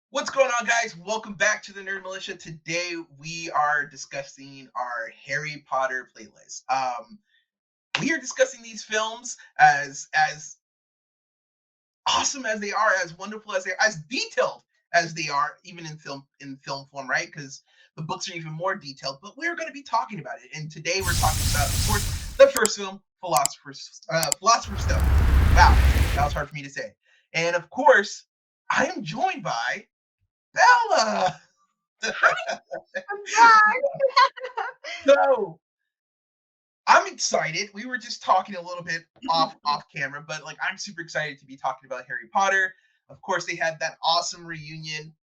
What's going on, guys? Welcome back to the Nerd Militia. Today we are discussing our Harry Potter playlist. We are discussing these films as awesome as they are, as wonderful as they are, as detailed as they are, even in film form, right? Because the books are even more detailed. But we're going to be talking about it, and today we're talking about, of course, the first film, Philosopher's Stone. Wow, that was hard for me to say. And of course, I am joined by Bella. I'm back. So I'm excited. We were just talking a little bit off camera, but like I'm super excited to be talking about Harry Potter. Of course, they had that awesome reunion.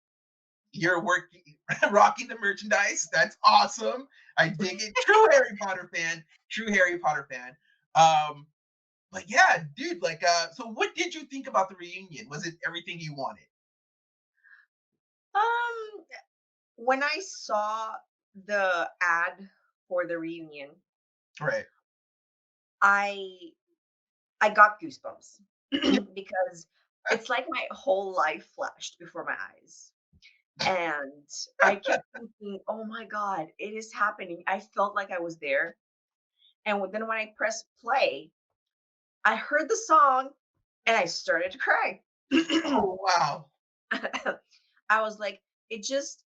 You're working, rocking the merchandise. That's awesome. I dig it. True Harry Potter fan. True Harry Potter fan. Um, but yeah, dude. So what did you think about the reunion? Was it everything you wanted? Um, when I saw the ad for the reunion, Right. I I got goosebumps Yeah. because it's like my whole life flashed before my eyes. And I kept thinking, "Oh my god, it is happening." I felt like I was there. And then when I pressed play, I heard the song and I started to cry. Oh wow. I was like, it just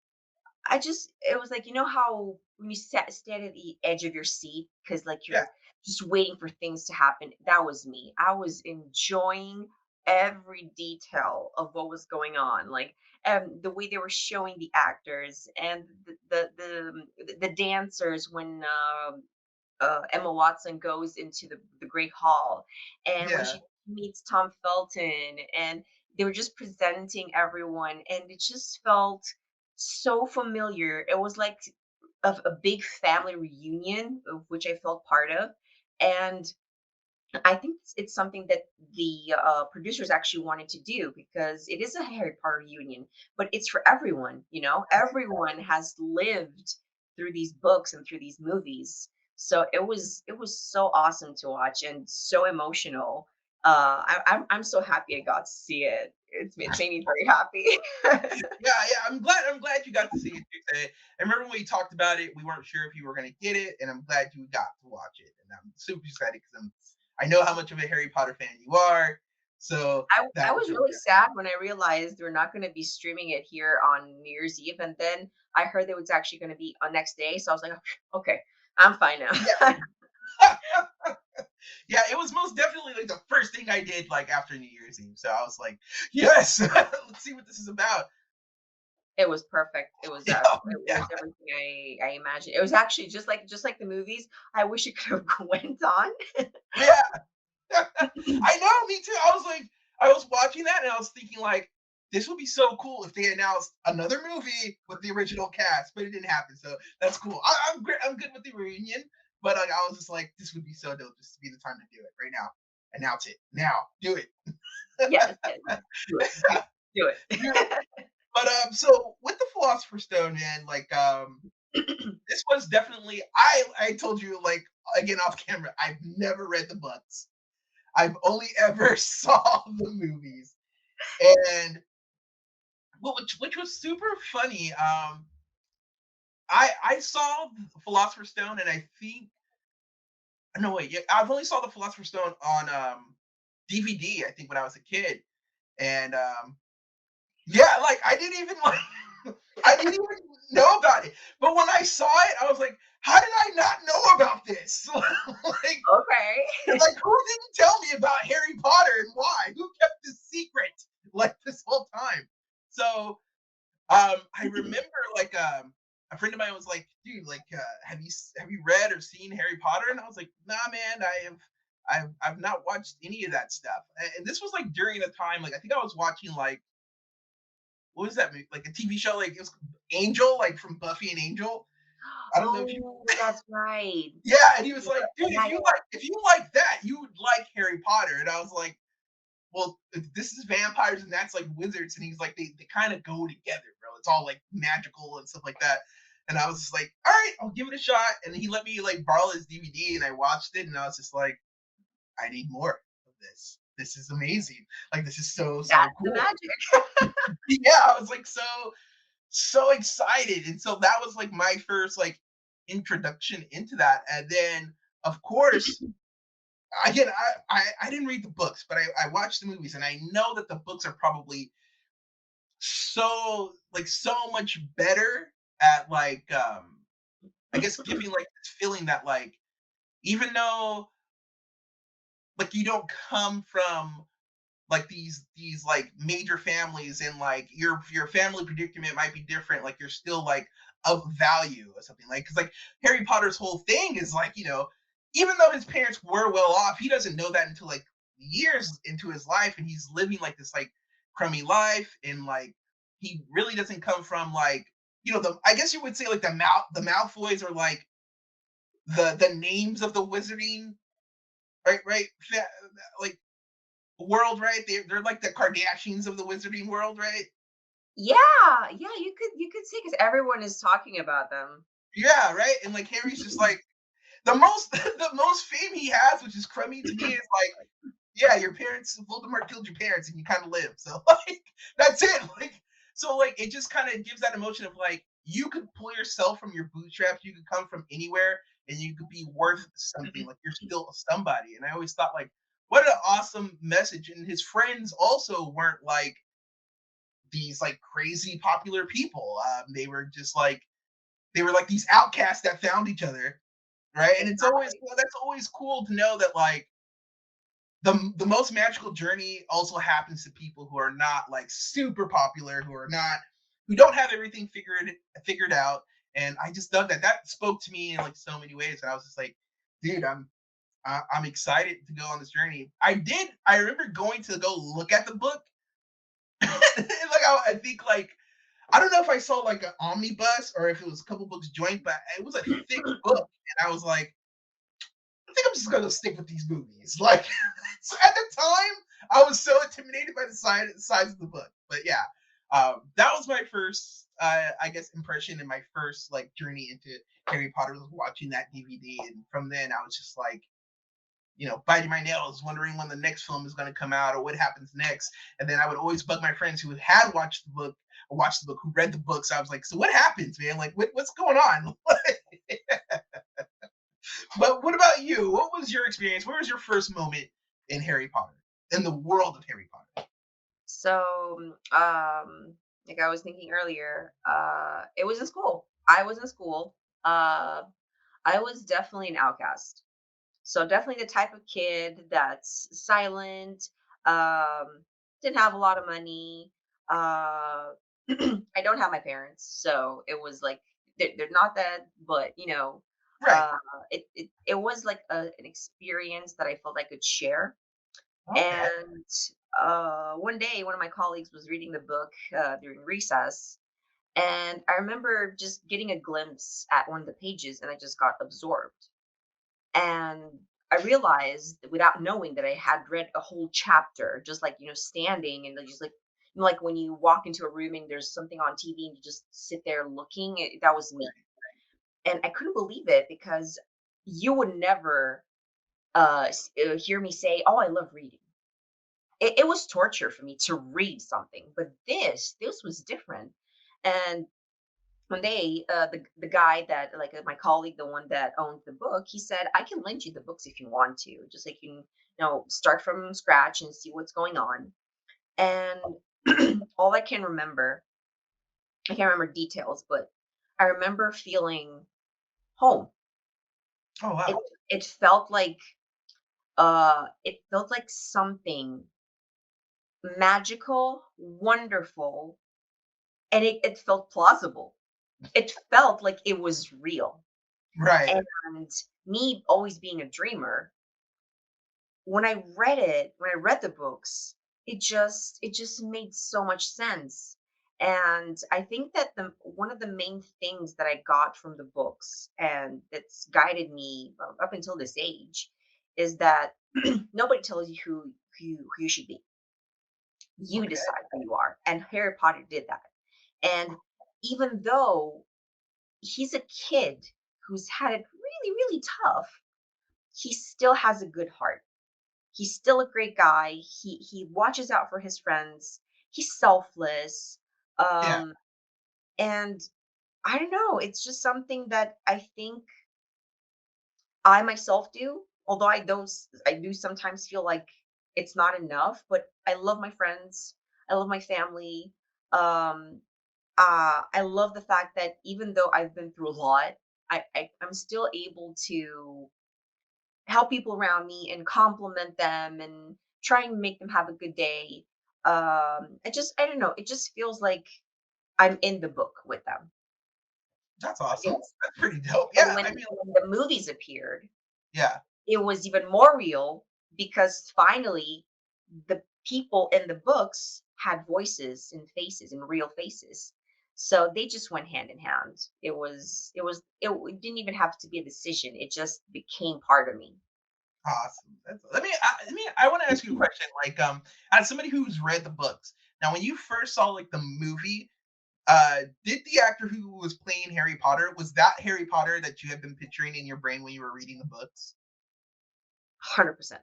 it was like, you know how when you stand at the edge of your seat because like Yeah. you're just waiting for things to happen. That was me. I was enjoying every detail of what was going on, like the way they were showing the actors and the dancers when Emma Watson goes into the Great Hall, and when Yeah. she meets Tom Felton, and they were just presenting everyone, and it just felt so familiar. It was like a big family reunion, of which I felt part of, and I think it's something that the producers actually wanted to do because it is a Harry Potter reunion, but it's for everyone. You know, everyone has lived through these books and through these movies, so it was so awesome to watch and so emotional. I'm so happy I got to see it. It's made me very happy. Yeah. I'm glad you got to see it today. I remember when we talked about it, we weren't sure if you were gonna get it, and I'm glad you got to watch it. And I'm super excited because I know how much of a Harry Potter fan you are. So I that was was really really good. sad when I realized they're not going to be streaming it here on New Year's Eve, and then I heard that it was actually going to be on next day. So I was like, okay, I'm fine now. Yeah. Yeah, it was most definitely like the first thing I did like after New Year's Eve. So I was like, yes, let's see what this is about. It was perfect. Yeah, It yeah, was everything I imagined. It was actually just like the movies. I wish it could have went on. yeah. I know, me too. I was watching that and I was thinking like, this would be so cool if they announced another movie with the original cast, but it didn't happen. So that's cool. I'm great. I'm good with the reunion, but like, I was just like, this would be so dope just to be the time to do it right now. Announce it now. Do it. Yes, yes, do it, do Yeah. it. But so with the Philosopher's Stone, man, this was definitely. I told you like again off camera. I've never read the books. I've only ever saw the movies, and well, which was super funny. I saw Philosopher's Stone, and I think no wait, yeah, I've only saw the Philosopher's Stone on DVD. I think when I was a kid, and yeah, like I didn't even like I didn't even know about it. But when I saw it, I was like, how did I not know about this? Okay. like who didn't tell me about Harry Potter and why? Who kept this secret like this whole time? So I remember a friend of mine was like, "Dude, have you read or seen Harry Potter?" And I was like, "Nah, man, I've not watched any of that stuff." And this was like during a time like I think I was watching like what was that movie? Like a TV show like it was Angel, like from Buffy and Angel. I don't know if you Oh, that's right. yeah, and he was Yeah, like, "Dude, yeah, if you like that, you would like Harry Potter." And I was like, well, this is vampires and that's like wizards, and he's like they kind of go together, bro. It's all like magical and stuff like that. And I was just like, all right, I'll give it a shot. And he let me like borrow his DVD, and I watched it, and I was just like, I need more of this. this is amazing. Like this is so That's so the cool. magic. Yeah, I was like so excited, and so that was like my first like introduction into that, and then of course again I didn't read the books, but I watched the movies, and I know that the books are probably so much better at like I guess giving like this feeling that like even though like you don't come from like these like major families and like your family predicament might be different, like you're still like of value or something, like because like Harry Potter's whole thing is like, even though his parents were well off, he doesn't know that until like years into his life, and he's living like this like crummy life, and like he really doesn't come from like, the I guess you would say like the Malfoys are like the names of the wizarding, right, like world, right? They're like the Kardashians of the wizarding world, right? Yeah, yeah, you could see because everyone is talking about them. Yeah, right. And like Harry's just like the most the most fame he has, which is crummy to me, is like, yeah, your parents, Voldemort killed your parents, and you kind of live. So like that's it. Like so like it just kind of gives that emotion of like you could pull yourself from your bootstraps, you could come from anywhere, and you could be worth something. Like you're still somebody. And I always thought like, what an awesome message. And his friends also weren't like these like crazy popular people. They were like these outcasts that found each other, right? And it's always, Exactly. that's always cool to know that like the most magical journey also happens to people who are not like super popular, who don't have everything figured out. And I just dug that. That spoke to me in like so many ways. And I was just like, dude, I'm excited to go on this journey. I remember going to go look at the book. Like I think like I don't know if I saw like an omnibus or if it was a couple books joint, but it was a thick book, and I was like, I think I'm just gonna stick with these movies. Like so at the time, I was so intimidated by the size of the book. But yeah, that was my first, I guess, impression and my first like journey into Harry Potter was watching that DVD, and from then I was just like, biting my nails, wondering when the next film is going to come out or what happens next. And then I would always bug my friends who had watched the book, who read the books. I was like, so what happens, man? Like, what's going on? But what about you? What was your experience? Where was your first moment in Harry Potter, in the world of Harry Potter? So, like I was thinking earlier, it was in school. I was in school. Uh, I was definitely an outcast. So definitely the type of kid that's silent, didn't have a lot of money. Uh, I don't have my parents, so it was like they're not that, but Right. uh, it was like an experience that I felt I could share. Okay. And one day, one of my colleagues was reading the book during recess, and I remember just getting a glimpse at one of the pages, and I just got absorbed. And I realized without knowing that I had read a whole chapter, just like, standing and just like, like when you walk into a room and there's something on TV and you just sit there looking, that was me. And I couldn't believe it because you would never hear me say, "Oh, I love reading." It was torture for me to read something, but this was different. And one day, the guy that like my colleague, the one that owned the book, he said, "I can lend you the books if you want to, just like start from scratch and see what's going on." And all I can't remember details, but I remember feeling home. Oh It wow. it felt like something magical, wonderful, and it felt plausible. It felt like it was real. Right. And me always being a dreamer, when I read the books, it just made so much sense. And I think that the one of the main things that I got from the books and that's guided me up until this age is that nobody tells you who you should be. You Okay. decide who you are. And Harry Potter did that. And even though he's a kid who's had it really, really tough, he still has a good heart. He's still a great guy. He watches out for his friends. He's selfless. Yeah, Um, and I don't know, it's just something that I think I myself do, although I do sometimes feel like it's not enough, but I love my friends. I love my family. Um, I love the fact that even though I've been through a lot, I'm still able to help people around me and compliment them and try and make them have a good day. I don't know, it just feels like I'm in the book with them. that's awesome. Yes. That's pretty dope. And Yeah, I mean, when the movies appeared, yeah, it was even more real because finally the people in the books had voices and faces and real faces. So they just went hand in hand. It didn't even have to be a decision. It just became part of me. awesome. I want to ask you a question. Like, as somebody who's read the books, now when you first saw like the movie, did the actor who was playing Harry Potter, was that Harry Potter that you had been picturing in your brain when you were reading the books? 100%.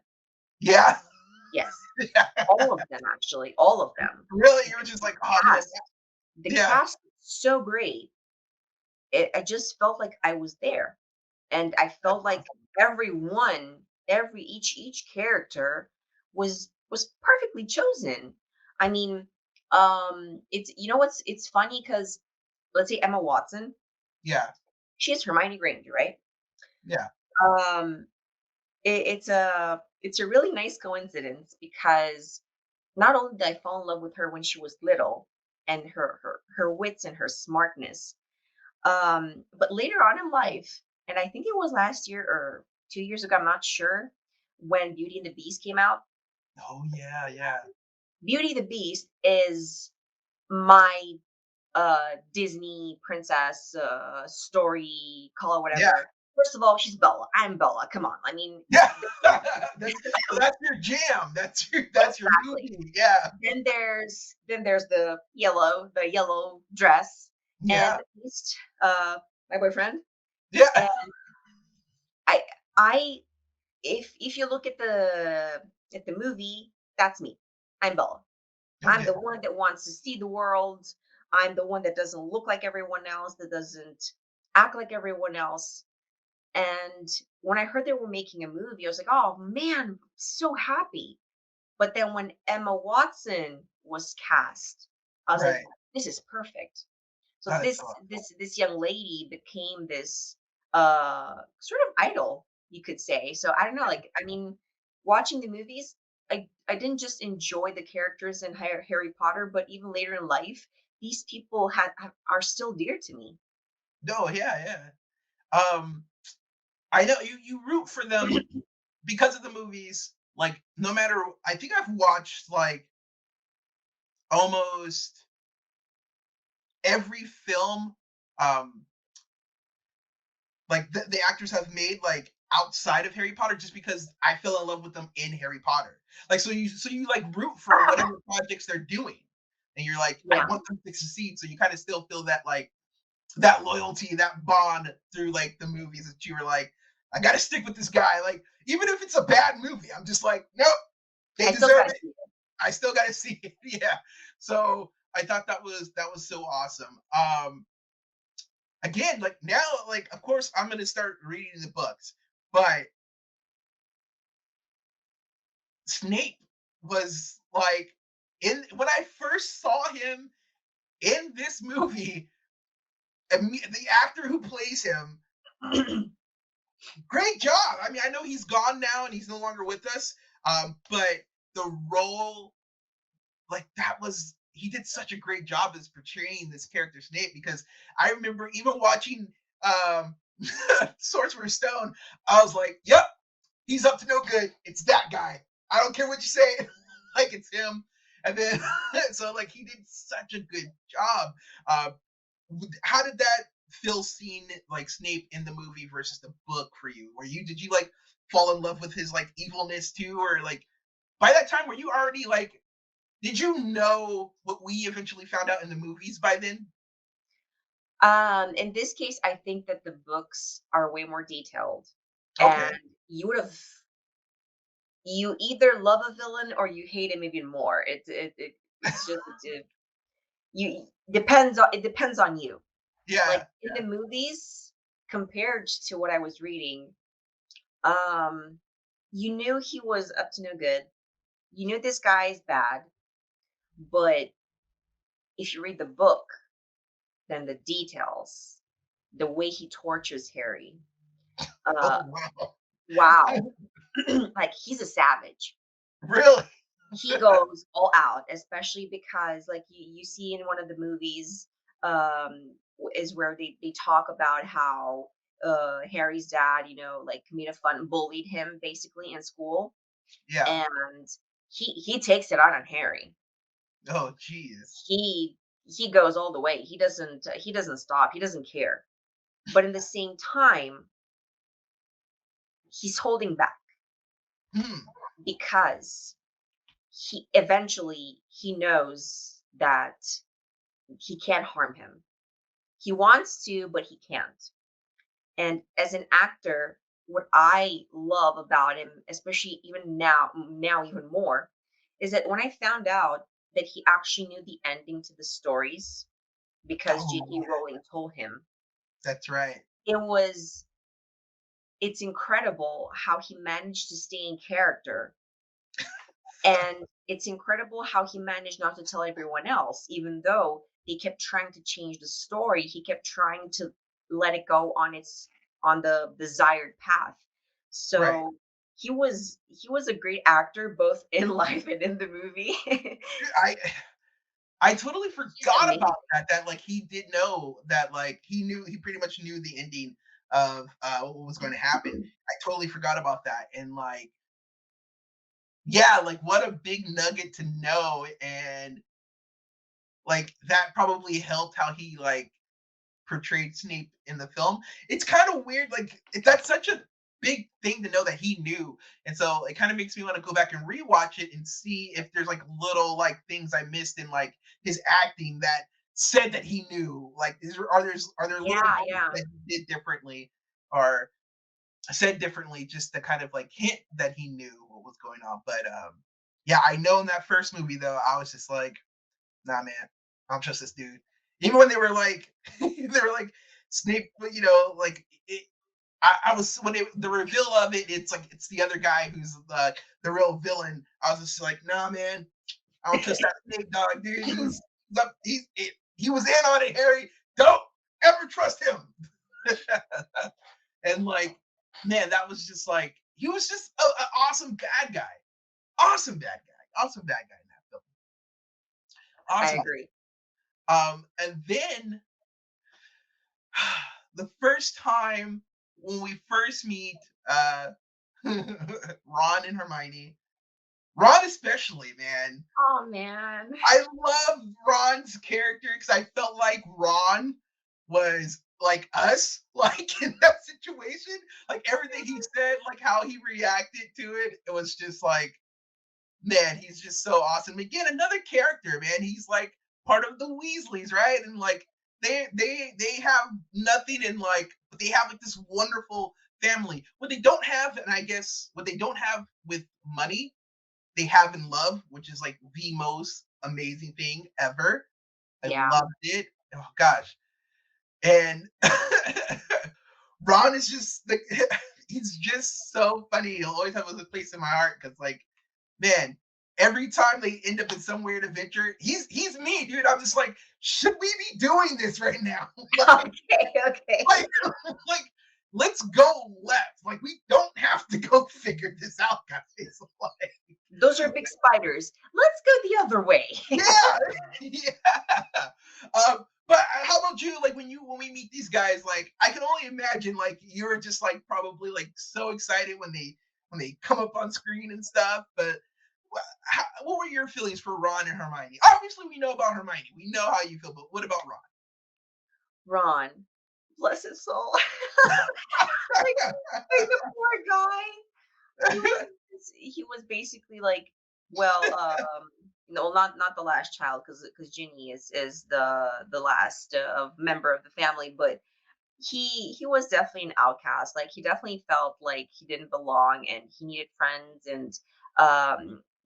Yeah. Yes. All of them actually, all of them. Really? You were Because just like, oh man, cast the yeah. cast was so great. I just felt like I was there. And I felt like everyone, every each character was perfectly chosen. I mean, it's it's funny because let's say Emma Watson, Yeah. she's Hermione Granger, right? Yeah. Um, it's a really nice coincidence because not only did I fall in love with her when she was little and her wits and her smartness, but later on in life, and I think it was last year or 2 years ago, I'm not sure, when Beauty and the Beast came out. Oh yeah, yeah. Beauty and the Beast is my Disney princess story, call it Yeah. whatever. First of all, she's Bella. I'm Bella. Come on. I mean, Yeah. That's your jam. That's your exactly. movie. Yeah. Then there's the yellow dress, and Yeah. Beast, my boyfriend. Yeah. And I I if you look at the movie, that's me. I'm Bella. Oh I'm yeah. the one that wants to see the world. I'm the one that doesn't look like everyone else, that doesn't act like everyone else. And when I heard they were making a movie, I was like, oh man, so happy. But then when Emma Watson was cast, I was like, Right. this is perfect. So That is this so this this young lady became this sort of idol, you could say. So I don't know, like I mean, watching the movies, I didn't just enjoy the characters in Harry Potter, but even later in life, these people are still dear to me. no, yeah, yeah. I know you root for them because of the movies. Like no matter, I think I've watched like almost every film um like the actors have made like outside of Harry Potter just because I fell in love with them in Harry Potter. Like so you like root for whatever projects they're doing. And you're like, I Yeah, want them to succeed. So you kind of still feel that like that loyalty, that bond through like the movies that you were like, I gotta stick with this guy. Like, even if it's a bad movie, I'm just like, nope, they I still deserve gotta it. see it. I still gotta see it. Yeah. So I thought that was so awesome. Again, like now, like of course I'm gonna start reading the books, but Snape was like in when I first saw him in this movie, the actor who plays him, great job. I mean, I know he's gone now and he's no longer with us, but the role, like that was he did such a great job as portraying this character Snape because I remember even watching um Sorcerer's Stone, I was like, yep, he's up to no good. It's that guy. I don't care what you say. Like it's him. And then so like he did such a good job. Uh, how did that feel seeing like Snape in the movie versus the book for you? Did you like fall in love with his like evilness too, or like by that time were you already like did you know what we eventually found out in the movies by then? In this case, I think that the books are way more detailed, and Okay. you would have. you either love a villain or you hate him even more. It's just you it depends on you. Like Yeah. in the movies, compared to what I was reading, um, you knew he was up to no good. You knew this guy is bad, but if you read the book, then the details, the way he tortures Harry, Oh uh, wow. wow, like he's a savage. Really? He goes all out, especially because like you see in one of the movies, is where they talk about how Harry's dad, like made a fun bullied him basically in school, Yeah. and he takes it out on Harry. Oh jeez. He goes all the way. He doesn't stop. He doesn't care. But in the same time, he's holding back Hmm. because he knows that he can't harm him. He wants to, but he can't. And as an actor, what I love about him, especially even now even more, is that when I found out that he actually knew the ending to the stories because Oh J.K. yeah. Rowling told him, That's right. it was it's incredible how he managed to stay in character. And it's incredible how he managed not to tell everyone else, even though they kept trying to change the story. He kept trying to let it go on the desired path. Right. So he was a great actor both in life and in the movie. Dude, I totally He's forgot amazing. about that. That like he did know that like he pretty much knew the ending of what was going to happen. I totally forgot about that. And like yeah, like what a big nugget to know. And like that probably helped how he like portrayed Snape in the film. It's kind of weird, like that's such a big thing to know that he knew, and so it kind of makes me want to go back and rewatch it and see if there's like little like things I missed in like his acting that said that he knew. Like, are there little Yeah, moments yeah. that he did differently or said differently just to kind of like hint that he knew what was going on? But yeah, I know in that first movie though, I was just like, nah, man, I don't trust this dude. Even when they were like, they were like Snape, like I was when the reveal of it, it's like it's the other guy who's the real villain. I was just like, nah, man, I don't trust that Snape dog, dude. He was in on it, Harry. Don't ever trust him. And like, man, that was just like he was just an awesome bad guy in that film. I Awesome. agree. And then the first time when we first meet Ron and Hermione, Ron especially, man. Oh man. I love Ron's character because I felt like Ron was like us, like in that situation. Like everything he said, like how he reacted to it, it was just like, man, he's just so awesome. Again, another character, man. He's like part of the Weasleys, right? And like they have nothing and like they have like this wonderful family. What they don't have, and I guess what they don't have with money, they have in love, which is like the most amazing thing ever. I Yeah. loved it. Oh gosh. And Ron is just like he's just so funny. He'll always have a place in my heart because like man, every time they end up in some weird adventure, he's me, dude. I'm just like, should we be doing this right now? Okay, okay. like, like, let's go left. Like, we don't have to go figure this out, guys. Like, Those are big spiders. Let's go the other way. yeah, yeah. But how about you? Like when we meet these guys, like I can only imagine like you're just like probably like so excited when they come up on screen and stuff. But what were your feelings for Ron and Hermione? Obviously, we know about Hermione. We know how you feel, but what about Ron, bless his soul. Like the poor guy. He was basically like, well, no, not the last child, because Ginny is the last of member of the family, but he was definitely an outcast. Like he definitely felt like he didn't belong and he needed friends. And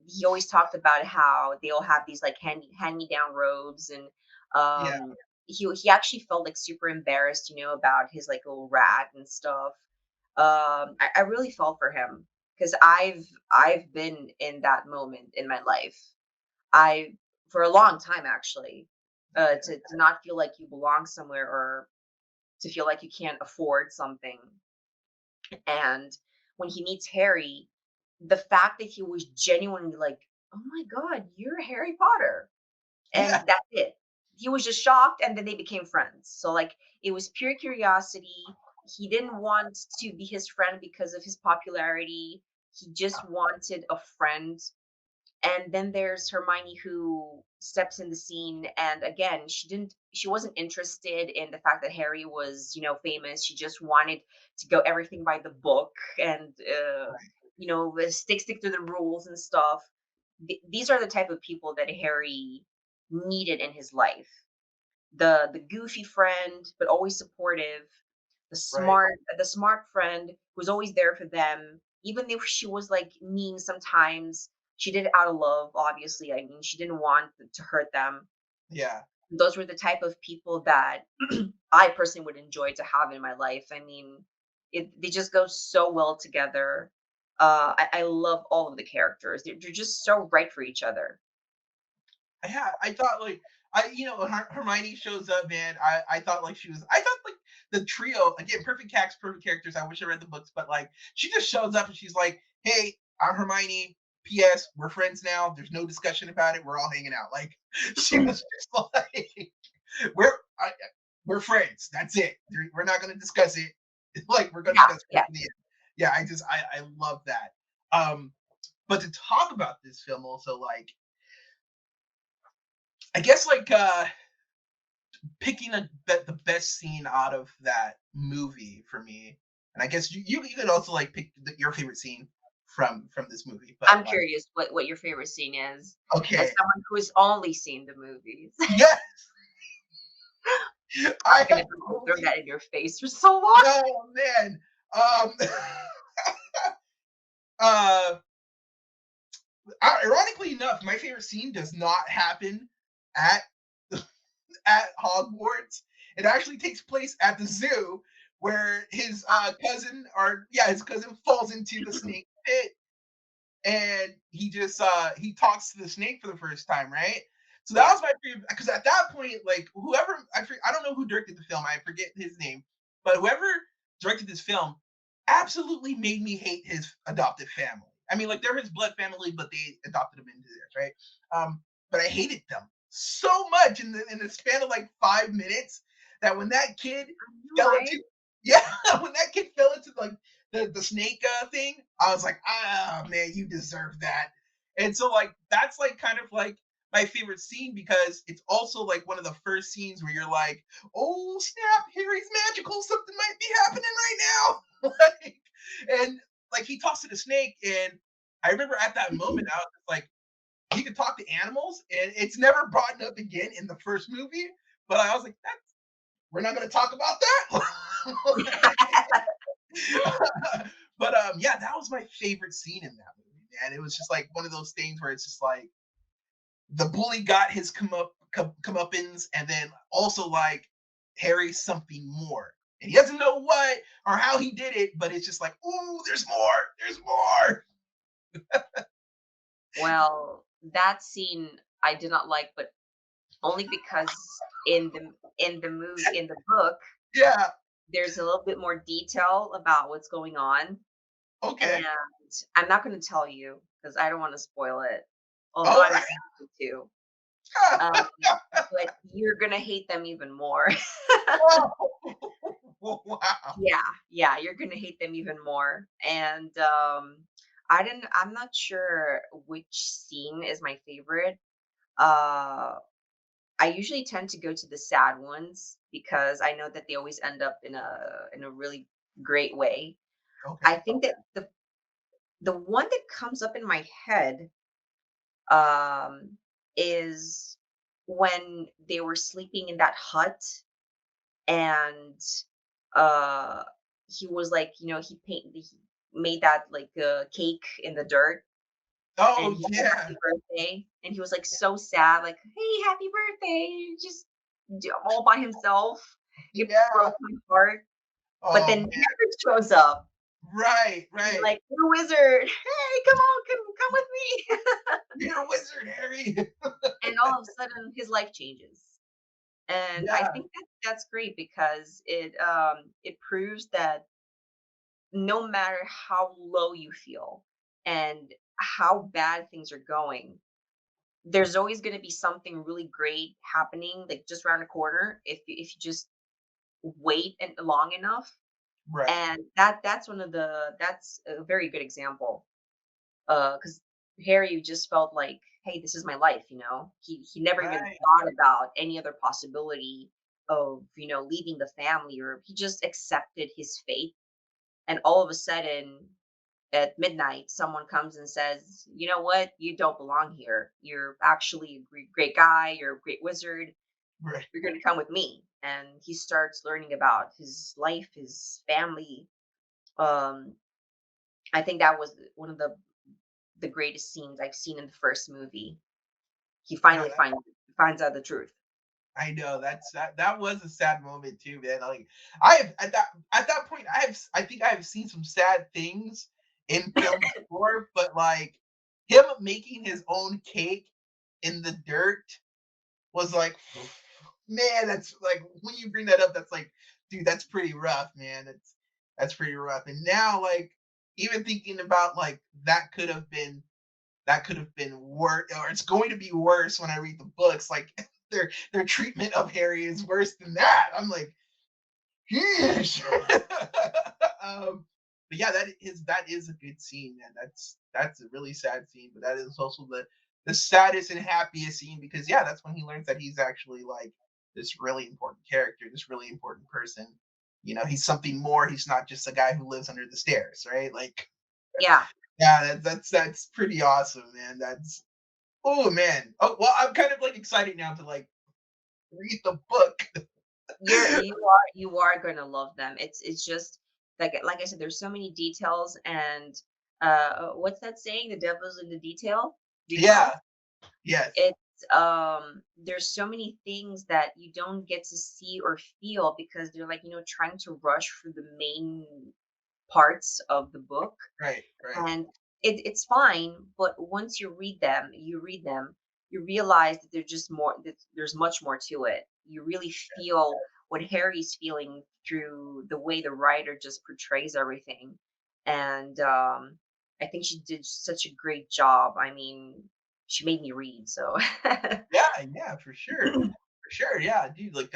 he always talked about how they all have these like hand me down robes. And Yeah, he actually felt like super embarrassed, about his like little rat and stuff. I really felt for him because I've been in that moment in my life. I For a long time actually, to not feel like you belong somewhere, or to feel like you can't afford something. And when he meets Harry, the fact that he was genuinely like, "Oh my god, you're Harry Potter." yeah, And that's it. He was just shocked, and then they became friends. So like it was pure curiosity. He didn't want to be his friend because of his popularity. He just wanted a friend. And then there's Hermione, who steps in the scene, and again, she wasn't interested in the fact that Harry was, famous. She just wanted to go everything by the book, and stick to the rules and stuff. These are the type of people that Harry needed in his life. The goofy friend, but always supportive. right. The smart friend who's always there for them, even if she was like mean sometimes. She did it out of love, obviously. I mean, she didn't want to hurt them. Yeah. Those were the type of people that I personally would enjoy to have in my life. I mean, they just go so well together. I love all of the characters. They're just so right for each other. Yeah, I thought like Hermione shows up, man. I thought like I thought like the trio again, perfect cast, perfect characters. I wish I read the books, but like she just shows up and she's like, "Hey, I'm Hermione. P.S. We're friends now. There's no discussion about it. We're all hanging out." Like she was just like, "We're I, we're friends. That's it. We're not going to discuss it. Like we're going to Yeah, discuss it yeah. at the end." Yeah, I love that. Um, but to talk about this film also, like I guess like picking the best scene out of that movie for me, and I guess you could also like pick your favorite scene from this movie, but I'm like curious what your favorite scene is, as okay, someone who has only seen the movies. yes, I I can have never throw only that in your face for so long. oh man, um, uh, ironically enough, my favorite scene does not happen at at Hogwarts. It actually takes place at the zoo where his cousin or yeah, his cousin falls into the snake pit and he talks to the snake for the first time, right? So that Yeah. was my favorite because at that point, like whoever I don't know who directed the film, I forget his name, but whoever directed this film absolutely made me hate his adopted family. I mean, like they're his blood family, but they adopted him into theirs, right? But I hated them so much in the span of like 5 minutes that when that kid I know, fell right? into yeah, when that kid fell into like the snake thing, I was like, ah, man, you deserve that. And so like that's like kind of like my favorite scene because it's also like one of the first scenes where you're like, oh snap, Harry's magical, something might be happening right now. like, and like he talks to the snake, and I remember at that moment I was just like, he could talk to animals, and it's never brought up again in the first movie. But I was like, that's we're not going to talk about that. but yeah, that was my favorite scene in that movie, man. It was just like one of those things where it's just like the bully got his comeuppance, and then also like Harry something more, and he doesn't know what or how he did it, but it's just like, ooh, there's more. Well, that scene I did not like, but only because in the book, Yeah, there's a little bit more detail about what's going on, okay, and I'm not gonna tell you because I don't wanna spoil it, although all I'm right. excited to. Um, but you're gonna hate them even more. Oh, wow. Yeah, yeah, you're gonna hate them even more. And I'm not sure which scene is my favorite. Uh I usually tend to go to the sad ones because I know that they always end up in a really great way. I Okay, think that the one that comes up in my head um is when they were sleeping in that hut, and uh he was like, he made that like cake in the dirt, and Oh he said yeah. happy birthday, and he was like so sad, like, hey, happy birthday, just all by himself. It Yeah. broke my heart. But then Oh man. Hagrid shows up. Right, He's right. like, "You're a wizard. Hey, come on, come with me." You're a wizard, Harry. And all of a sudden, his life changes. And I Yeah. think that's great because it proves that no matter how low you feel and how bad things are going, there's always going to be something really great happening, like just around the corner, if you just wait and long enough. Right. And that's a very good example. Because Harry just felt like, hey, this is my life. He never even Right. thought about any other possibility of leaving the family, or he just accepted his fate. And all of a sudden, at midnight, someone comes and says, you know what, you don't belong here. You're actually a great guy. You're a great wizard. Right. You're going to come with me. And he starts learning about his life, his family. Um, I think that was one of the greatest scenes I've seen in the first movie. He Yeah, finally finds out the truth. I know that was a sad moment too, man. Like I have at that point, I think I have seen some sad things in films before, but like him making his own cake in the dirt was like, man, that's like when you bring that up, that's like, dude, that's pretty rough, man. That's pretty rough. And now, like, even thinking about like that could have been worse, or it's going to be worse when I read the books. Like their treatment of Harry is worse than that. I'm like, yeesh. But yeah, that is a good scene, man. That's a really sad scene, but that is also the saddest and happiest scene because yeah, that's when he learns that he's actually like this really important character, this really important person. He's something more. He's not just a guy who lives under the stairs, right? Like, Yeah, yeah, that's pretty awesome, man. That's oh man. Oh well, I'm kind of like excited now to like read the book. you are gonna love them. It's just like I said, there's so many details, and what's that saying? The devil's in the details. Yeah. Yes. There's so many things that you don't get to see or feel because they're like trying to rush through the main parts of the book. Right. Right. And it's fine, but once you read them, you realize that there's much more to it. You really feel what Harry's feeling through the way the writer just portrays everything. And I think she did such a great job. I mean, she made me read, so Yeah. Yeah. For sure. For sure. Yeah, dude. Like,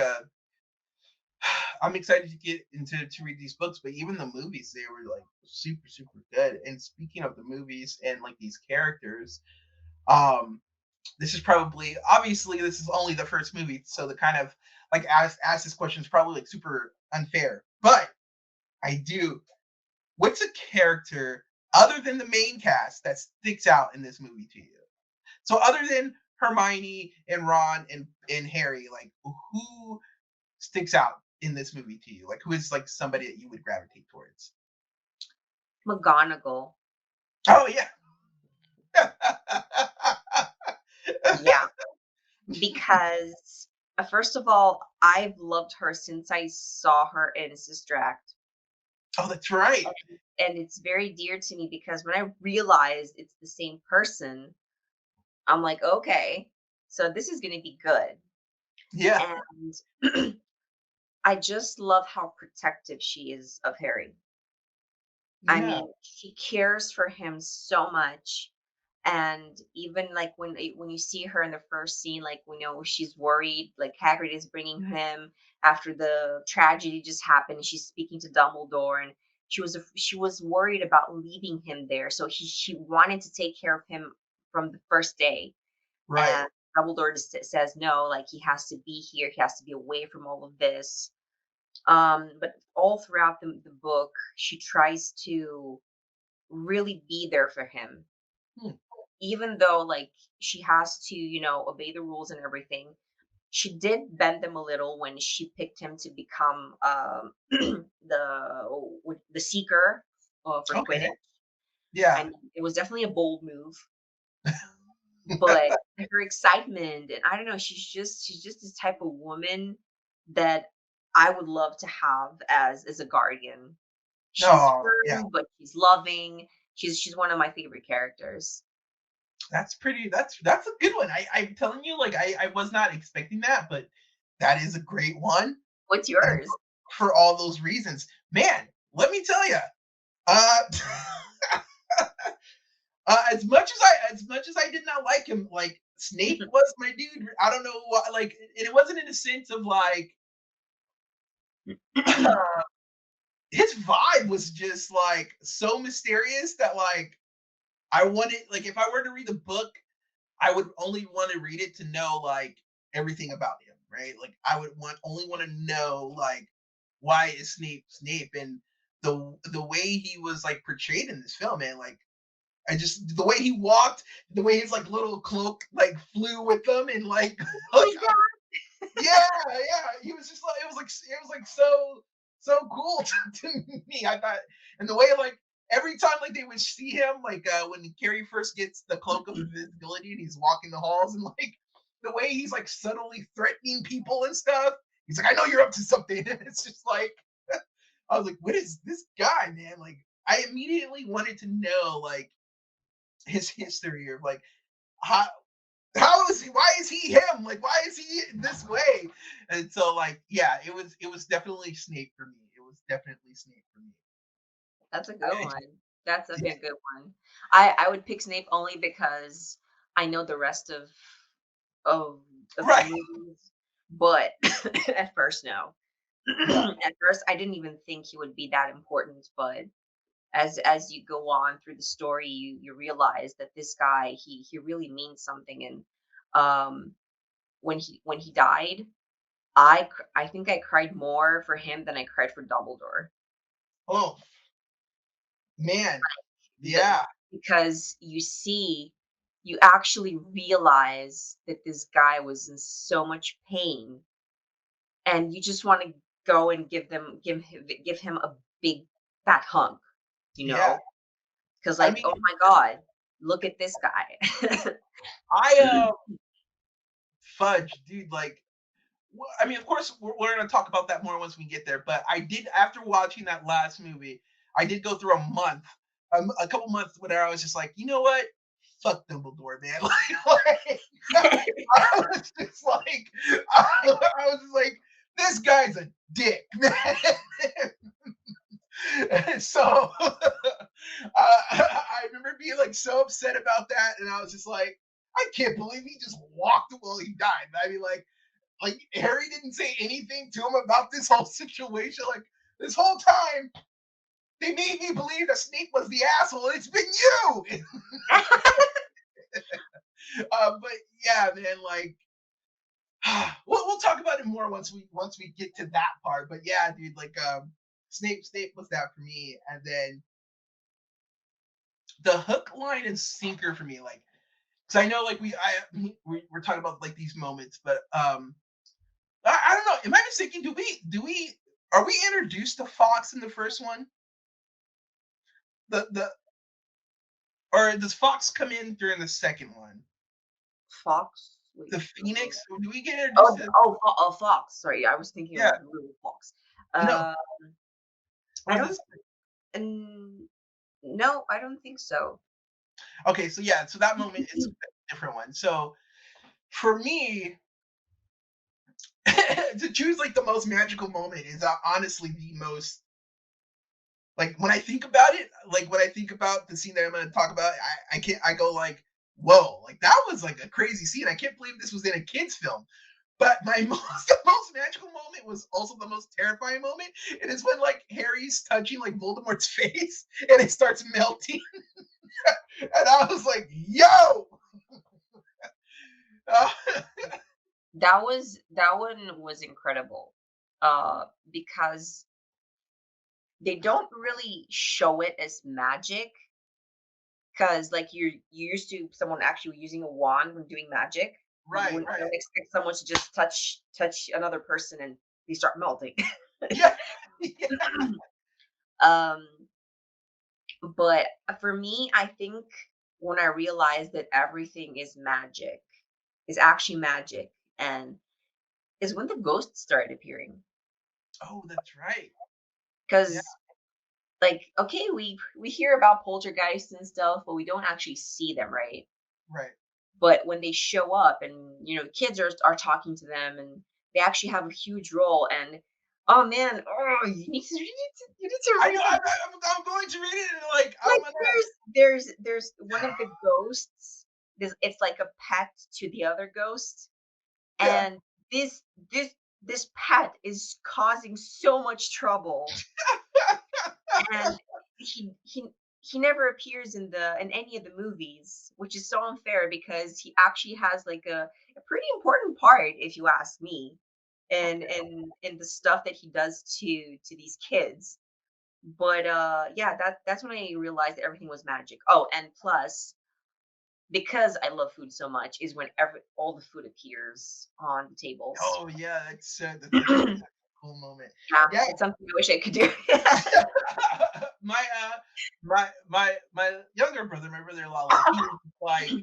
I'm excited to get into to read these books, but even the movies, they were like super, super good. And speaking of the movies and like these characters, um, this is probably obviously this is only the first movie, so the kind of like ask this question is probably like super unfair. But I do. What's a character other than the main cast that sticks out in this movie to you? So other than Hermione and Ron and Harry, like who sticks out in this movie to you? Like who is like somebody that you would gravitate towards? McGonagall. Oh yeah. Yeah, because first of all, I've loved her since I saw her in Sister Act. Oh, that's right. And it's very dear to me because when I realized it's the same person, I'm like, okay, so this is going to be good. Yeah. And I just love how protective she is of Harry. I Yeah. mean, she cares for him so much. And even like when you see her in the first scene, like she's worried, like Hagrid is bringing him after the tragedy just happened. She's speaking to Dumbledore, and she was worried about leaving him there. So she wanted to take care of him from the first day, Right. and Dumbledore just says no, like he has to be here, he has to be away from all of this. But all throughout the book, she tries to really be there for him, Hmm. even though like she has to obey the rules and everything. She did bend them a little when she picked him to become the seeker for Okay. Quidditch, Yeah. and it was definitely a bold move. But her excitement, and I don't know, she's just this type of woman that I would love to have as a guardian. She's No, yeah. firm, but she's loving. She's one of my favorite characters. That's pretty. That's a good one. I'm telling you, like I was not expecting that, but that is a great one, What's and yours? for all those reasons, man. Let me tell you, uh, as much as I did not like him, like Snape was my dude. I don't know why, like, and it wasn't in a sense of like his vibe was just like so mysterious that like I wanted, like, if I were to read the book, I would only want to read it to know like everything about him, right? Like I would want to know like why is Snape Snape, and the way he was like portrayed in this film, and like I just the way he walked, the way his like little cloak like flew with him, and like Oh like my god! yeah, yeah. He was just like it was like so cool to me. I thought, and the way like every time like they would see him, like when Carrie first gets the cloak of invisibility and he's walking the halls, and like the way he's like subtly threatening people and stuff. He's like, I know you're up to something. And it's just like I was like, what is this guy, man? Like I immediately wanted to know like his history of like how is he, why is he him, like why is he this way, and so like yeah, it was definitely Snape for me. It was definitely Snape for me. That's a good I, one. That's definitely yeah, a good one. I would pick Snape only because I know the rest of of the right. movies, but at first, no. Yeah, At first, I didn't even think he would be that important, but as you go on through the story, you realize that this guy, he really means something. And when he died, I think I cried more for him than I cried for Dumbledore. oh man, The yeah, Because you actually realize that this guy was in so much pain, and you just want to go and give him a big fat hunk, you yeah. know? Because I like, mean, oh my god, look at this guy. I fudge, dude, like I mean, of course, we're going to talk about that more once we get there. But I did, after watching that last movie, I did go through a month, a couple months, where I was just like, you know what? Fuck Dumbledore, man. Like, I was just like, I was just like, this guy's a dick, man. And so I remember being like so upset about that, and I was just like, I can't believe he just walked while he died. I mean, like Harry didn't say anything to him about this whole situation. Like this whole time, they made me believe that Snape was the asshole. It's been you. But yeah, man, like we'll talk about it more once we get to that part. But yeah, dude, like Snape was that for me, and then the hook, line, and sinker for me, like because I know like we're talking about like these moments, but I don't know. Am I mistaken? Do we are we introduced to Fox in the first one? The or does Fox come in during the second one? Fox? Wait. The Phoenix? Do we get introduced Oh, to? Fox. Sorry, I was thinking Yeah, of Little Fox. no. Uh, I Or don't. this? No, I don't think so. Okay, so yeah, so that moment is a different one. So for me, to choose like the most magical moment is honestly the most like when I think about it, like when I think about the scene that I'm going to talk about, I can't. I go like, whoa, like that was like a crazy scene. I can't believe this was in a kids film. But my most the most magical moment was also the most terrifying moment. It is when like Harry's touching like Voldemort's face and it starts melting, and I was like, "Yo!" Uh, That one was incredible. Because they don't really show it as magic, because like you're used to someone actually using a wand when doing magic. You Right, wouldn't, right. expect someone to just touch another person and they start melting. Yeah. Yeah. um, but for me, I think when I realized that everything is actually magic, and is when the ghosts started appearing. Oh, that's right. Yeah, Because like, okay, we hear about poltergeists and stuff, but we don't actually see them, right? right. But when they show up and kids are talking to them and they actually have a huge role. And oh man, oh, you need to I read know. it. I'm going to read it and like I'm Like gonna. there's one of the ghosts. It's like a pet to the other ghost, Yeah. and this this this pet is causing so much trouble, and he he never appears in any of the movies, which is so unfair because he actually has like a pretty important part, if you ask me, in Okay. the stuff that he does to these kids. But yeah, that's when I realized that everything was magic. Oh, and plus, because I love food so much, is when all the food appears on the tables. Oh yeah, that's a cool moment. Yeah, Yeah. it's something I wish I could do. my my younger brother, my brother-in-law, like he was like,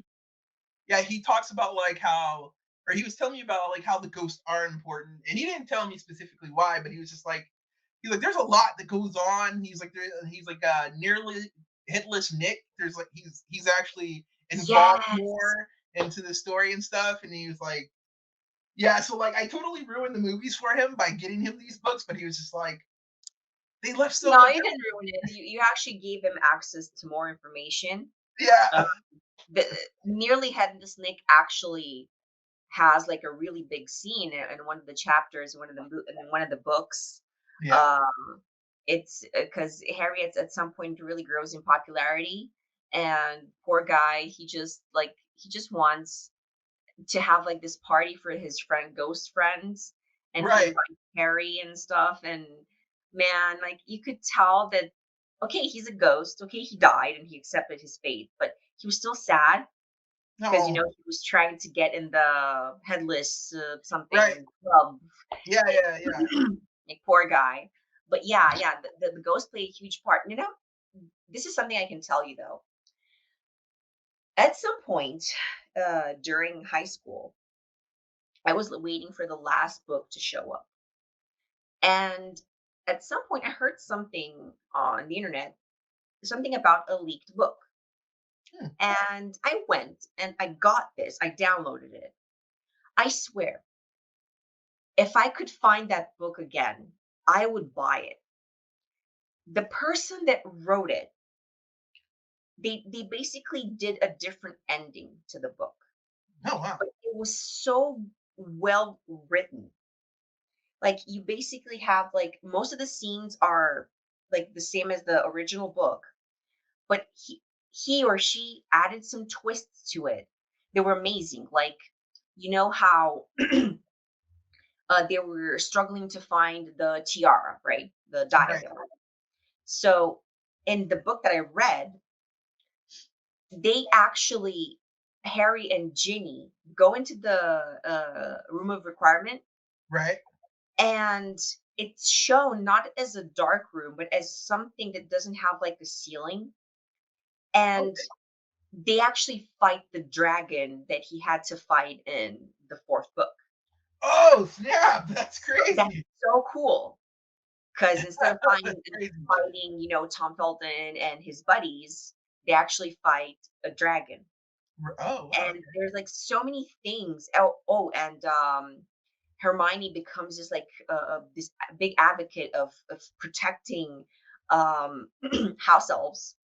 yeah, he talks about like how, or he was telling me about like how the ghosts are important, and he didn't tell me specifically why, but he was just like, he's like, there's a lot that goes on. He's like nearly hitless Nick. There's like he's actually involved Yes. more into the story and stuff, and he was like, yeah, so like I totally ruined the movies for him by getting him these books, but he was just like, they left so No, much. you didn't ruin it. You actually gave him access to more information. Uh, Yeah, the Nearly Headless Nick actually has like a really big scene in one of the chapters, in one of the books. yeah, Um, it's because Harry at some point really grows in popularity, and poor guy, he just wants to have like this party for his ghost friends, and he right. invites Harry and stuff. And man, like you could tell that okay, he's a ghost. Okay, he died and he accepted his fate, but he was still sad because No, he was trying to get in the headless right. something club. Yeah, yeah, yeah. Like poor guy. But yeah, yeah, the ghost played a huge part. This is something I can tell you though. At some point during high school, I was waiting for the last book to show up. And at some point, I heard something on the internet, something about a leaked book. Hmm. And I went and I got this, I downloaded it. I swear, if I could find that book again, I would buy it. The person that wrote it, they basically did a different ending to the book, Oh wow. but it was so well written. Like you basically have like most of the scenes are like the same as the original book, but he or she added some twists to it. They were amazing. Like how they were struggling to find the tiara, right? The Right, diadem. So in the book that I read, they actually Harry and Ginny go into the room of requirement, right. and it's shown not as a dark room, but as something that doesn't have like a ceiling. And Okay. they actually fight the dragon that he had to fight in the fourth book. Oh snap! That's That's crazy. so cool because instead of That's crazy. fighting, Tom Felton and his buddies, they actually fight a dragon. Oh wow. And there's like so many things. And Hermione becomes just like this big advocate of protecting house elves.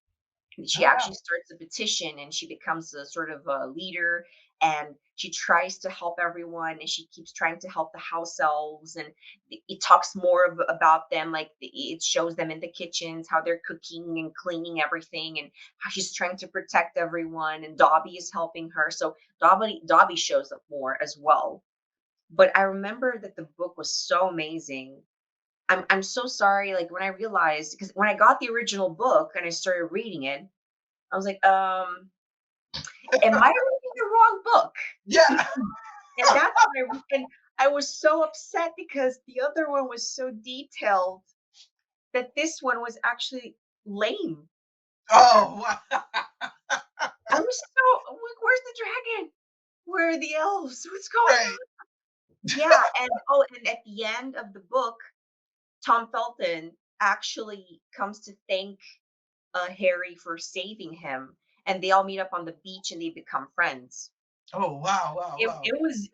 She Oh actually wow. starts a petition and she becomes a sort of a leader, and she tries to help everyone, and she keeps trying to help the house elves. And it talks more about them, like it shows them in the kitchens how they're cooking and cleaning everything, and how she's trying to protect everyone, and Dobby is helping her. So Dobby shows up more as well. But I remember that the book was so amazing. I'm so sorry, like when I realized, because when I got the original book and I started reading it, I was like, am I reading the wrong book? Yeah. And that's what and I was so upset because the other one was so detailed that this one was actually lame. Oh, wow. I was so like, "Where's the dragon? Where are the elves? What's going Right. on?" Yeah, and oh, and at the end of the book, Tom Felton actually comes to thank, Harry for saving him, and they all meet up on the beach and they become friends. Oh, wow, wow, wow.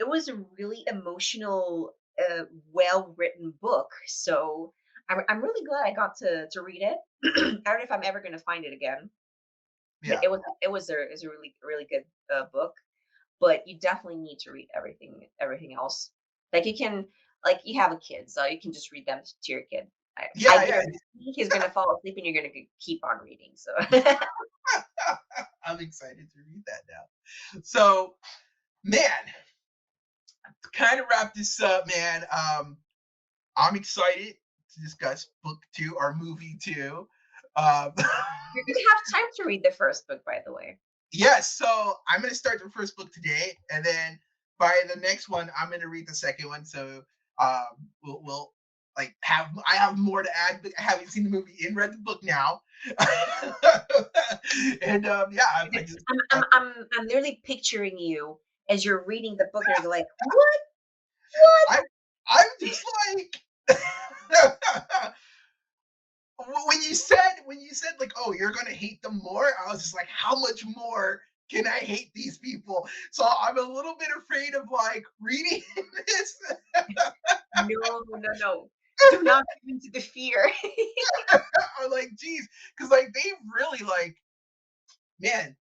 It was a really emotional, well-written book, so I'm really glad I got to read it. I don't know if I'm ever gonna find it again, but Yeah. it was a really good, book, but you definitely need to read everything else. Like, you can like, you have a kid, so you can just read them to your kid. I Yeah, yeah. guarantee he's gonna fall asleep and you're gonna keep on reading, so I'm excited to read that now. So, man, to kind of wrap this up, man, I'm excited to discuss book two or movie two. Um, you're gonna have time to read the first book, by the way. yes, so I'm gonna start the first book today, and then by the next one, I'm gonna read the second one. So we'll like have I have more to add, but I haven't seen the movie and read the book now. And yeah, I just I'm literally picturing you as you're reading the book and you're like, "What? What?" I I'm just like when you said like, oh, you're gonna hate them more, I was just like, how much more can I hate these people? So I'm a little bit afraid of like reading this. No, no, no. Do not give into the fear. I'm like, geez, because like they really like, man.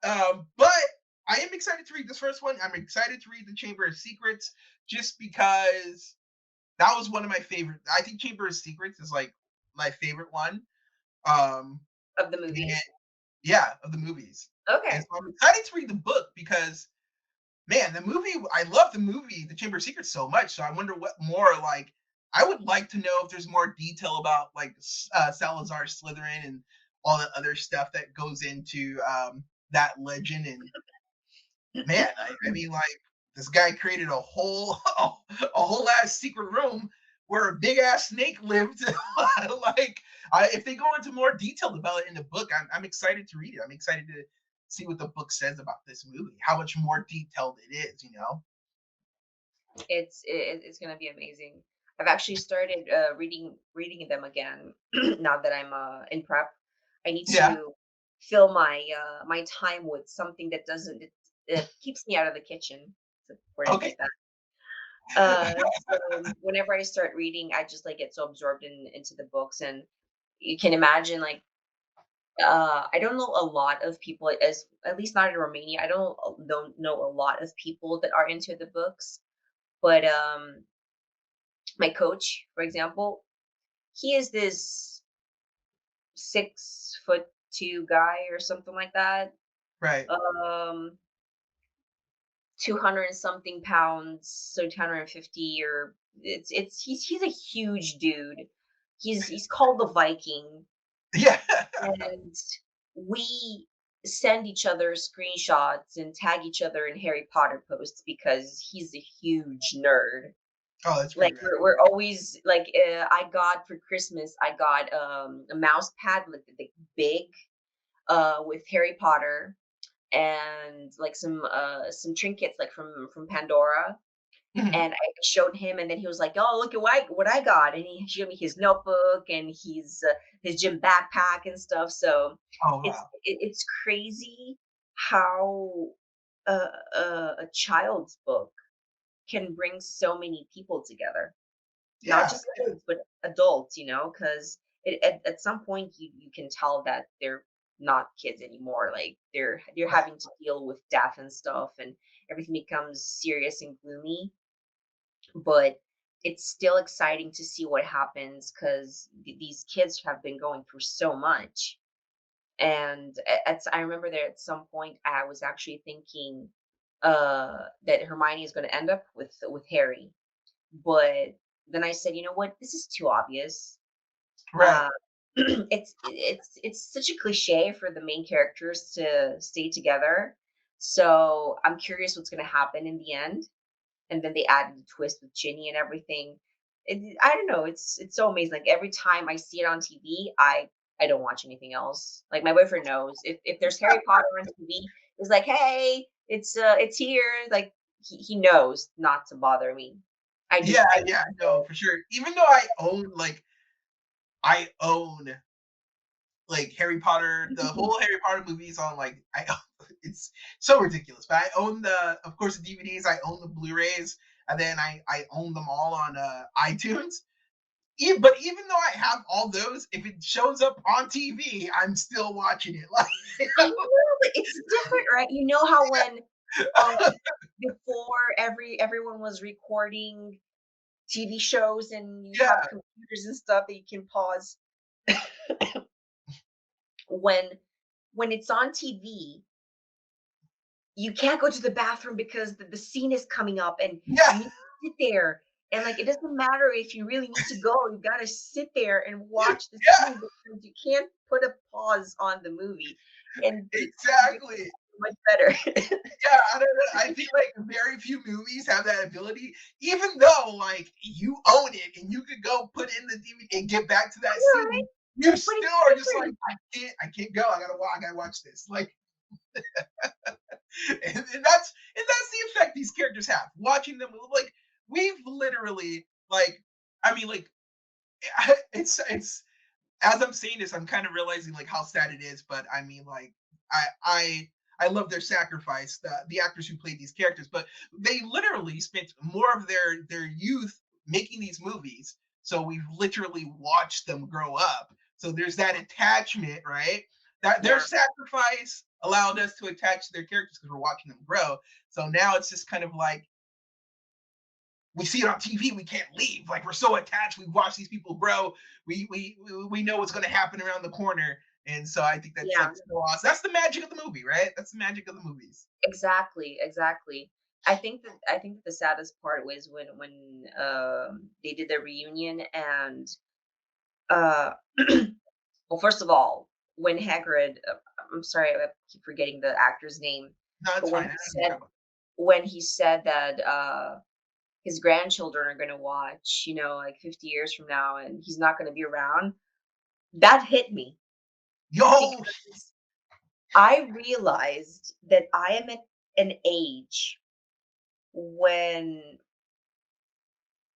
But I am excited to read this first one. I'm excited to read the Chamber of Secrets just because that was one of my favorite. I think Chamber of Secrets is like my favorite one. Um, Of the and movies? yeah, of the movies. And Okay. so I'm excited to read the book because man, the movie, I love the movie, The Chamber of Secrets, so much. So I wonder what more, like, I would like to know if there's more detail about, like, Salazar Slytherin and all the other stuff that goes into that legend. And man, I mean, like, this guy created a whole, a whole ass secret room where a big ass snake lived. Like, if they go into more detail about it in the book, I'm excited to read it. I'm excited to see what the book says about this movie, how much more detailed it is, you know? It's gonna be amazing. I've actually started reading them again now that I'm in prep. I need Yeah. to fill my time with something that doesn't it keeps me out of the kitchen. To put it Okay. like that. So whenever I start reading, I just like get so absorbed into the books, and you can imagine like I don't know a lot of people, as at least not in Romania. I don't know a lot of people that are into the books, but my coach, for example, he is this 6'2" guy or something like that. Right. 200 and something pounds, so 250 or he's a huge dude. He's called the Viking, Yeah. and we send each other screenshots and tag each other in Harry Potter posts because he's a huge nerd. Oh, that's Like pretty bad. we're always like I got for Christmas I got a mouse pad like the big with Harry Potter and like some trinkets like from Pandora, Mhm. and I showed him, and then he was like, "Oh, look at what I got," and he showed me his notebook and his gym backpack and stuff. So Oh, it's wow. it's crazy how a child's book can bring so many people together, not Yeah. just kids, but adults, because at some point you can tell that they're not kids anymore. Like they're Right. having to deal with death and stuff, and everything becomes serious and gloomy. But it's still exciting to see what happens because these kids have been going through so much. And I remember there at some point I was actually thinking that Hermione is going to end up with Harry, but then I said, you know what, this is too obvious. Right. uh, it's such a cliche for the main characters to stay together. So I'm curious what's going to happen in the end. and then they added the twist with Ginny and everything. I don't know. It's so amazing. Like every time I see it on TV, I don't watch anything else. Like my boyfriend knows if there's Harry Potter on TV, he's like, hey, it's here. Like he knows not to bother me. Yeah, I yeah, no, for sure. Even though I own like Harry Potter, the whole Harry Potter movies on like it's so ridiculous. But I own of course the DVDs, I own the Blu-rays, and then I own them all on iTunes. But even though I have all those, if it shows up on TV, I'm still watching it. Like, I know, but it's different, right? You know how when um before everyone was recording TV shows and you have yeah, computers and stuff that you can pause when it's on TV, you can't go to the bathroom because the scene is coming up and yeah, you need to sit there. And like it doesn't matter if you really need to go, you gotta sit there and watch the yeah, scene because you can't put a pause on the movie. And the TV is exactly. much better. Yeah, I don't know. I feel like very few movies have that ability, even though like you own it and you could go put in the DVD and get back to that Yeah, right? scene, you But still it's are just like, different. I can't go. I gotta watch this. Like, and that's the effect these characters have. Watching them, like we've literally like, I mean, like it's as I'm saying this, I'm kind of realizing like how sad it is. But I mean, like I I I love their sacrifice, the actors who played these characters, but they literally spent more of their youth making these movies. So we've literally watched them grow up. So there's that attachment, right? That their Yeah, sacrifice allowed us to attach to their characters because we're watching them grow. So now it's just kind of like we see it on TV, we can't leave. Like we're so attached. We watch these people grow. We know what's going to happen around the corner, and so I think that's yeah, like so awesome. That's the magic of the movie, right? That's the magic of the movies. exactly, exactly. I think that the saddest part was when they did the reunion and uh well, first of all, when Hagrid, I'm sorry, I keep forgetting the actor's name, No, but it's fine. I don't have any trouble. when he said that his grandchildren are going to watch, you know, like 50 years from now, and he's not going to be around, that hit me Yo, because I realized that I am at an age when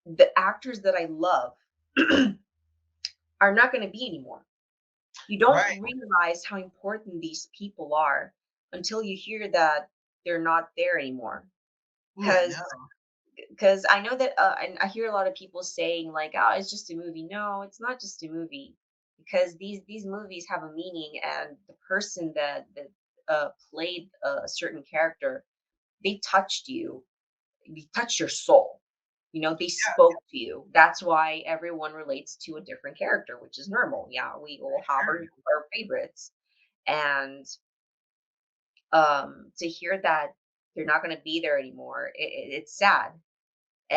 the actors that I love are not going to be anymore. You don't right? realize how important these people are until you hear that they're not there anymore. Ooh, I Because know. I know that, and I hear a lot of people saying like, "Oh, it's just a movie." No, it's not just a movie, because these movies have a meaning, and the person that played a certain character, they touched you. They touched your soul. You know, they Yeah, spoke to you. That's why everyone relates to a different character, which is normal. Yeah, we all have sure. our favorites, and to hear that they're not going to be there anymore, it's sad.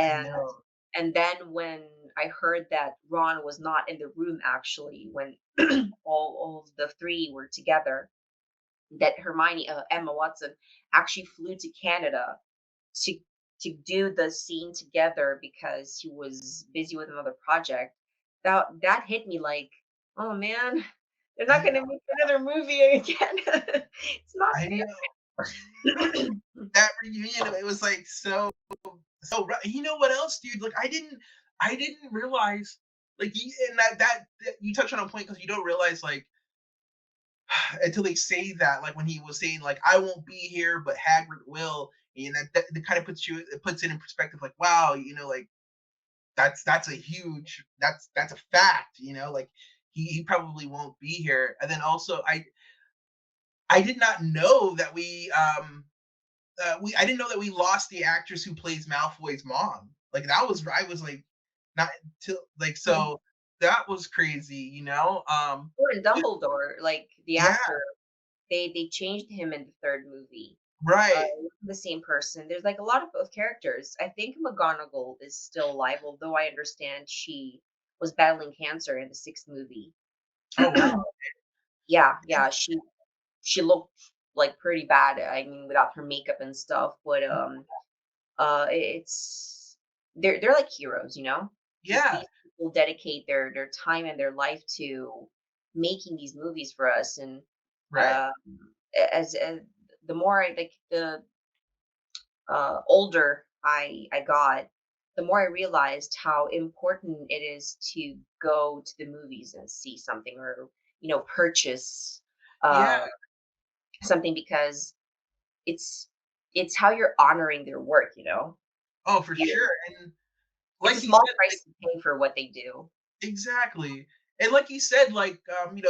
I And know. then when I heard that Ron was not in the room actually when all of the three were together, that Hermione, Emma Watson, actually flew to Canada to do the scene together because he was busy with another project. That hit me like, oh man, they're not I going know. to make another movie again. It's not I know. fair. That reunion, it was like you know what else, dude? Like I didn't realize like and that you touch on a point because you don't realize like until they say that, like when he was saying like I won't be here, but Hagrid will, and that kind of puts it in perspective. Like wow, you know, like that's a huge that's a fact, you know, like he probably won't be here. And then also I did not know that we I didn't know that we lost the actress who plays Malfoy's mom. Like that was I was like not till like so that was crazy, you know. Or Dumbledore, like the Yeah, actor, they changed him in the third movie. right. It wasn't the same person. There's like a lot of both characters. I think McGonagall is still alive, although I understand she was battling cancer in the sixth movie. Oh wow. Yeah, yeah, she looked like pretty bad. I mean, without her makeup and stuff. But It's they're like heroes, because Yeah, these people dedicate their time and their life to making these movies for us. And right. um, as the more I like the older I got, the more I realized how important it is to go to the movies and see something, or purchase Yeah. uh, something, because it's it's how you're honoring their work. Oh, for you sure. And It's a like you small said, like price to pay for what they do. exactly. And like you said, like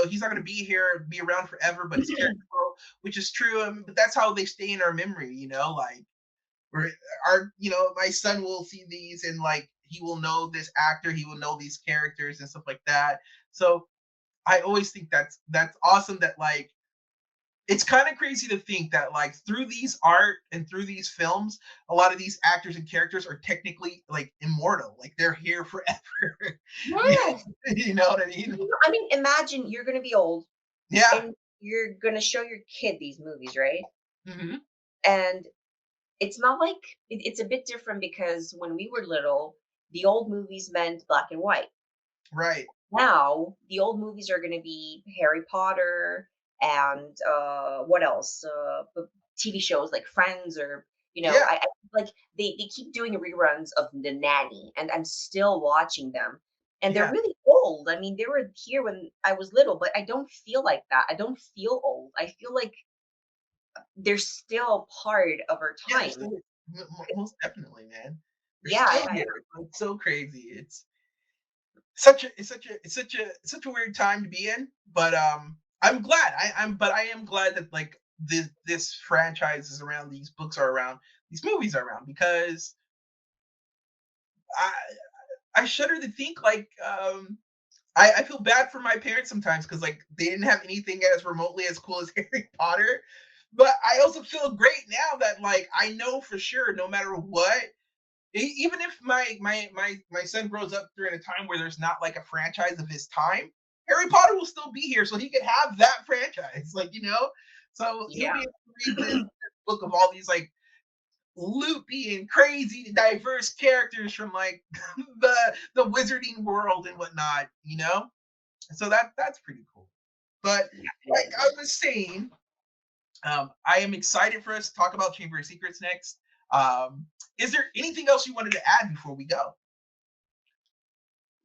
he's not gonna be around forever, but his character will, which is true. But that's how they stay in our memory, like where my son will see these and like he will know this actor, he will know these characters and stuff like that. So I always think that's awesome that like it's kind of crazy to think that like through these art and through these films, a lot of these actors and characters are technically like immortal, like they're here forever. Yes. You know what I mean? I mean, imagine you're gonna be old Yeah. and you're gonna show your kid these movies, right? Hmm. And it's not like it's a bit different, because when we were little, the old movies meant black and white. Right. Now, the old movies are gonna be Harry Potter and what else? TV shows like Friends, or Yeah. I like they keep doing reruns of The Nanny, and I'm still watching them. And they're Yeah. really old. I mean, they were here when I was little, but I don't feel like that. I don't feel old. I feel like they're still part of our Yeah. They're time. still most definitely, man. They're Yeah, still yeah, here. yeah. It's so crazy. It's such a weird time to be in, but I'm glad. I am glad that like this franchise is around, these books are around, these movies are around because I I shudder to think like I feel bad for my parents sometimes because like they didn't have anything as remotely as cool as Harry Potter. But I also feel great now that like I know for sure no matter what, even if my son grows up during a time where there's not like a franchise of his time, Harry Potter will still be here, so he could have that franchise, So he'll Yeah. be able to read this book of all these like loopy and crazy diverse characters from like the wizarding world and whatnot. So that's pretty cool. But Yeah, it like I is. was saying, I am excited for us to talk about Chamber of Secrets next. Um, is there anything else you wanted to add before we go?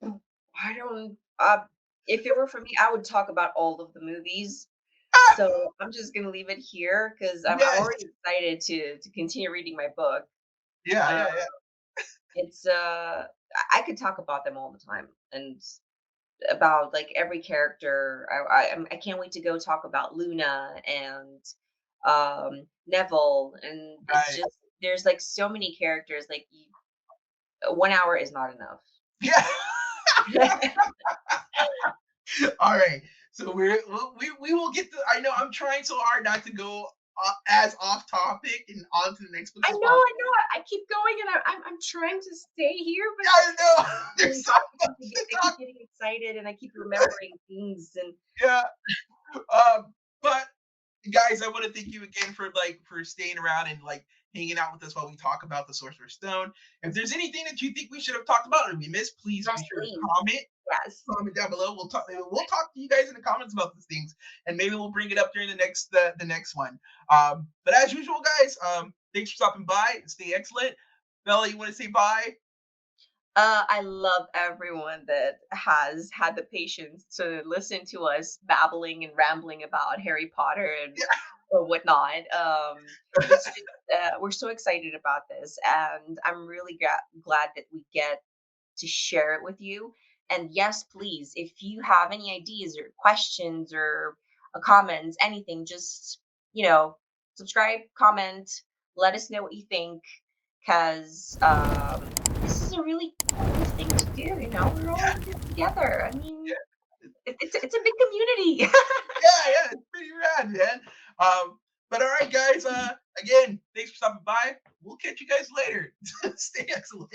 I don't. If it were for me, I would talk about all of the movies. Ah, So I'm just gonna leave it here, because I'm yes. already excited to continue reading my book. Yeah, Uh, yeah, yeah. it's I could talk about them all the time, and about like every character. I can't wait to go talk about Luna and Neville, and it's Right. just there's like so many characters. Like 1 hour is not enough. Yeah. All right. So we will get to. I know I'm trying so hard not to go as off topic and on to the next book I as know, possible. I know. I keep going, and I'm trying to stay here, but I know there's when so much to I talk. keep getting excited, and I keep remembering things. And Yeah. But guys, I want to thank you again for staying around and like hanging out with us while we talk about the Sorcerer's Stone. If there's anything that you think we should have talked about or we missed, please be yes, sure to please, comment. yes. Comment down below. We'll talk to you guys in the comments about these things, and maybe we'll bring it up during the next one. But as usual, guys, thanks for stopping by. Stay excellent. Bella, you want to say bye? I love everyone that has had the patience to listen to us babbling and rambling about Harry Potter and or whatnot. It's just we're so excited about this, and I'm really glad that we get to share it with you. And yes, please, if you have any ideas or questions or comments, anything, just you know, subscribe, comment, let us know what you think, because this is a really cool thing to do. We're all in this together. I mean, it's a big community. Yeah, yeah, it's pretty rad, man. But all right, guys. Again, thanks for stopping by. We'll catch you guys later. Stay excellent.